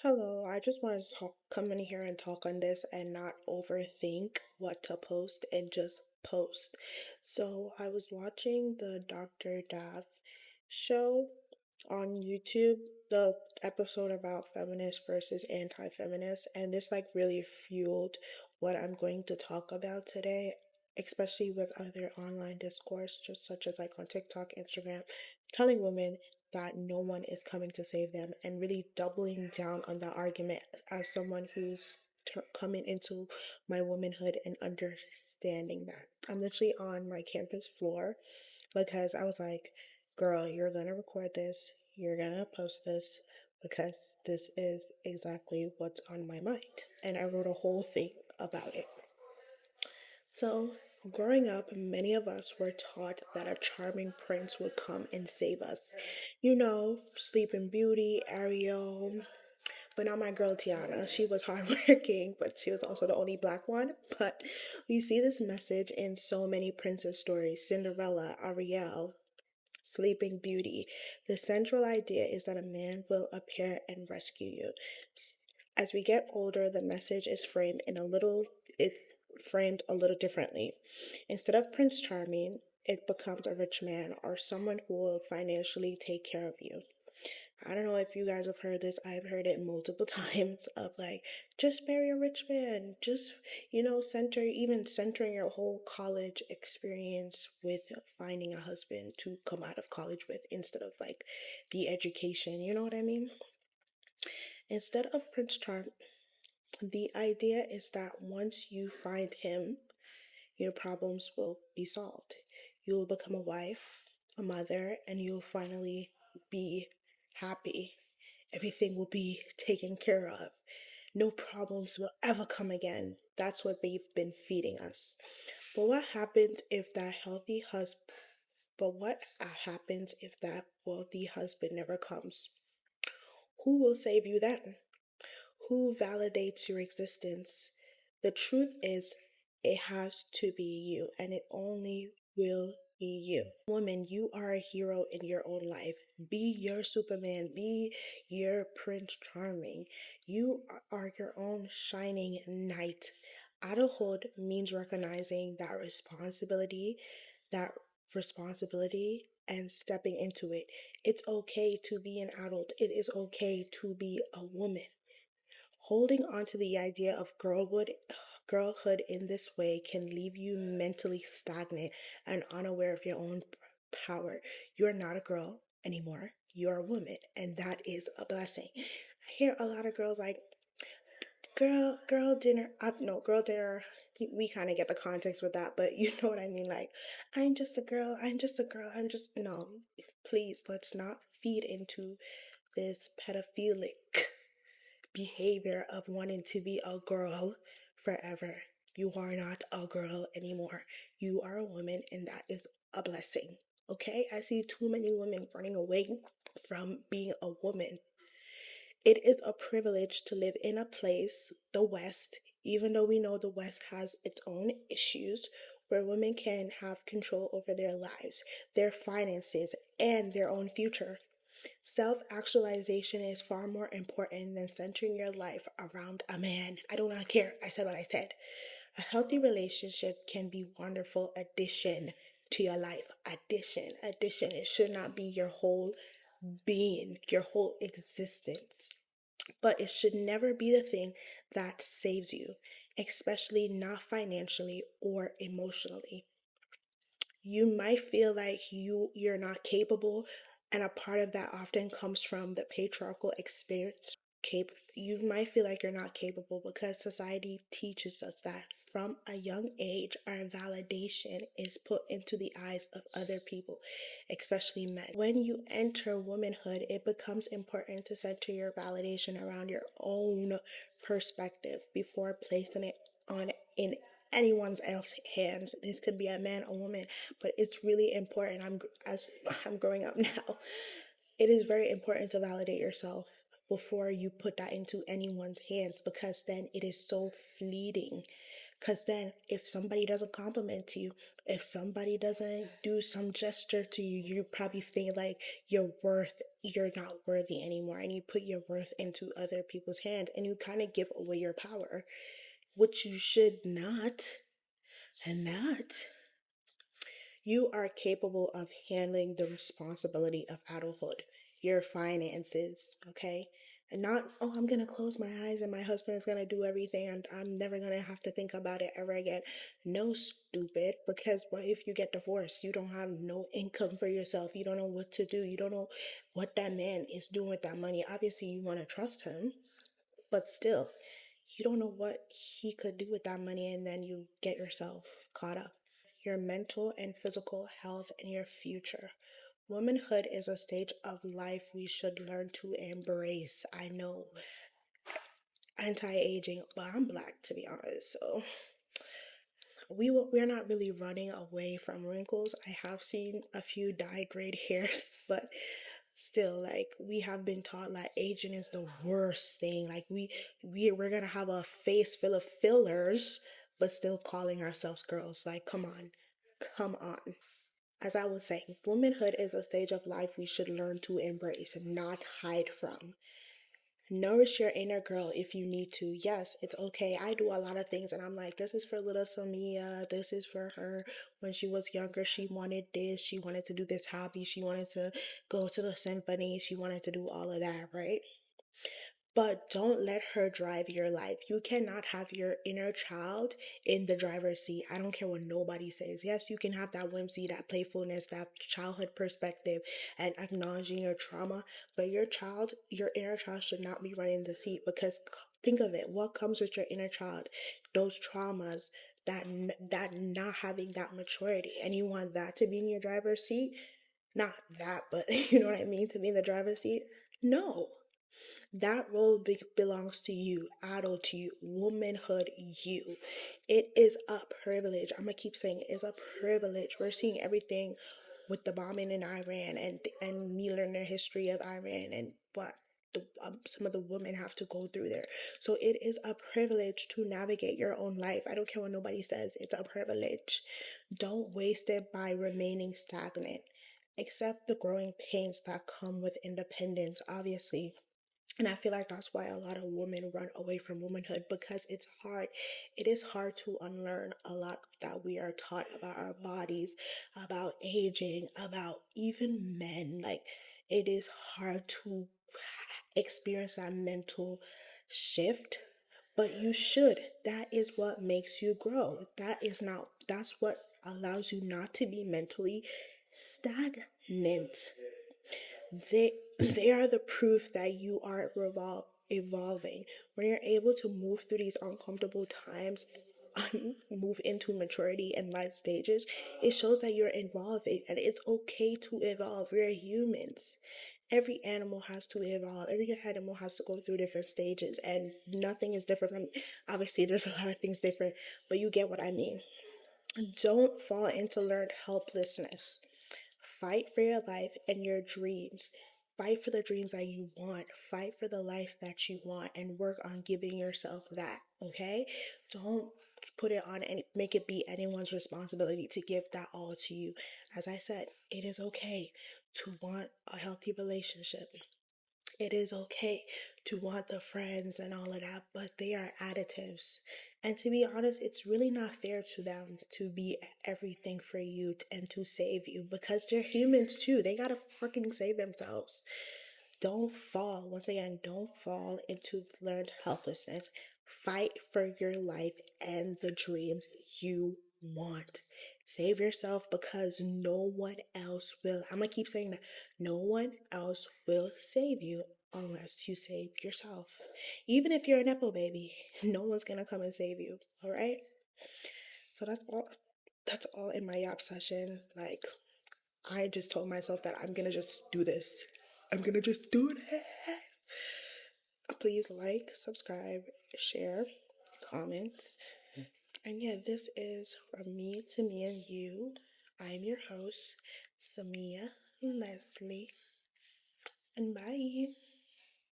Hello, I just wanted to come in here and talk on this and not overthink what to post and just post. So, I was watching the Dr. Dav show on YouTube, the episode about feminist versus anti-feminist, and this really fueled what I'm going to talk about today, especially with other online discourse, just such as on TikTok, Instagram, telling women that no one is coming to save them and really doubling down on the argument as someone who's coming into my womanhood and understanding that. I'm literally on my campus floor because I was like, girl, you're gonna record this, you're gonna post this because this is exactly what's on my mind. And I wrote a whole thing about it. So, growing up, many of us were taught that a charming prince would come and save us. You know, Sleeping Beauty, Ariel, but not my girl Tiana. She was hardworking, but she was also the only black one. But we see this message in so many princess stories: Cinderella, Ariel, Sleeping Beauty. The central idea is that a man will appear and rescue you. As we get older, the message is it's framed a little differently. Instead of Prince Charming, it becomes a rich man or someone who will financially take care of you. I don't know if you guys have heard this. I've heard it multiple times of just marry a rich man. Just, centering your whole college experience with finding a husband to come out of college with instead of the education. You know what I mean? Instead of Prince Charm, the idea is that once you find him, your problems will be solved. You'll become a wife, a mother, and you'll finally be happy. Everything will be taken care of. No problems will ever come again. That's what they've been feeding us. But what happens if that healthy husband but what happens if that wealthy husband never comes? Who will save you then? Who validates your existence? The truth is, it has to be you, and it only will be you. Woman, you are a hero in your own life. Be your Superman, be your Prince Charming. You are your own shining knight. Adulthood means recognizing that responsibility and stepping into it. It's okay to be an adult. It is okay to be a woman. Holding on to the idea of girlhood in this way can leave you mentally stagnant and unaware of your own power. You're not a girl anymore. You're a woman, and that is a blessing. I hear a lot of girls like, girl dinner. No, girl dinner. We kind of get the context with that, but you know what I mean. Like, I'm just a girl. I'm just a girl. No. Please, let's not feed into this pedophilic behavior of wanting to be a girl forever. You are not a girl anymore. You are a woman, and that is a blessing. Okay? I see too many women running away from being a woman. It is a privilege to live in a place, the West, even though we know the West has its own issues, where women can have control over their lives, their finances, and their own future. Self-actualization is far more important than centering your life around a man. I do not care. I said what I said. A healthy relationship can be wonderful addition to your life. Addition. It should not be your whole being, your whole existence. But it should never be the thing that saves you, especially not financially or emotionally. You might feel like you're not capable, and a part of that often comes from the patriarchal experience. You might feel like you're not capable because society teaches us that from a young age our validation is put into the eyes of other people, especially men. When you enter womanhood, it becomes important to center your validation around your own perspective before placing it on in anyone's else hands. This could be a man, a woman, but it's really important. As I'm growing up now, it is very important to validate yourself before you put that into anyone's hands, because then it is so fleeting. Because then, if somebody doesn't compliment you, if somebody doesn't do some gesture to you, you probably think like you're not worthy anymore, and you put your worth into other people's hand, and you kind of give away your power, which you should not. And that you are capable of handling the responsibility of adulthood, your finances, okay? And not, oh, I'm gonna close my eyes and my husband is gonna do everything and I'm never gonna have to think about it ever again. No, stupid, because what if you get divorced? You don't have no income for yourself. You don't know what to do. You don't know what that man is doing with that money. Obviously, you wanna trust him, but still, you don't know what he could do with that money, and then you get yourself caught up. Your mental and physical health and your future. Womanhood is a stage of life we should learn to embrace. I know, anti-aging, but I'm black to be honest, so we're not really running away from wrinkles. I have seen a few dyed gray hairs, but still, like, we have been taught like aging is the worst thing. Like we're gonna have a face full of fillers but still calling ourselves girls. Like, come on, come on. As I was saying, womanhood is a stage of life we should learn to embrace and not hide from. Nourish your inner girl if you need to. Yes, it's okay. I do a lot of things and I'm like, this is for little Samia. This is for her. When she was younger, she wanted this. She wanted to do this hobby. She wanted to go to the symphony. She wanted to do all of that, right? But don't let her drive your life. You cannot have your inner child in the driver's seat. I don't care what nobody says. Yes, you can have that whimsy, that playfulness, that childhood perspective, and acknowledging your trauma. But your inner child should not be running the seat, because think of it. What comes with your inner child? Those traumas, that not having that maturity, and you want that to be in your driver's seat? Not that, but you know what I mean? To be in the driver's seat? No. That role belongs to you, adult you, womanhood you. It is a privilege. I'm gonna keep saying it is a privilege. We're seeing everything with the bombing in Iran, and me learning the history of Iran and what some of the women have to go through there. So it is a privilege to navigate your own life. I don't care what nobody says. It's a privilege. Don't waste it by remaining stagnant. Accept the growing pains that come with independence, obviously. And I feel like that's why a lot of women run away from womanhood, because it's hard. It is hard to unlearn a lot that we are taught about our bodies, about aging, about even men. Like, it is hard to experience that mental shift, but you should. That is what makes you grow. That's what allows you not to be mentally stagnant. They are the proof that you are evolving. When you're able to move through these uncomfortable times, move into maturity and life stages, it shows that you're evolving, and it's okay to evolve. We're humans. Every animal has to evolve. Every animal has to go through different stages, and nothing is different from. Obviously, there's a lot of things different, but you get what I mean. Don't fall into learned helplessness. Fight for your life and your dreams. Fight for the dreams that you want. Fight for the life that you want, and work on giving yourself that, okay? Don't put it on and make it be anyone's responsibility to give that all to you. As I said, it is okay to want a healthy relationship. It is okay to want the friends and all of that, but they are additives. And to be honest, it's really not fair to them to be everything for you and to save you, because they're humans too. They gotta fucking save themselves. Once again, don't fall into learned helplessness. Fight for your life and the dreams you want. Save yourself, because no one else will. I'm gonna keep saying that. No one else will save you unless you save yourself. Even if you're a Nepo baby, no one's gonna come and save you. All right? So that's all. That's all in my yap session. Like, I just told myself that I'm gonna just do this. I'm gonna just do this. Please like, subscribe, share, comment. And yeah, this is from me to me and you. I'm your host, Samia Leslie. And bye.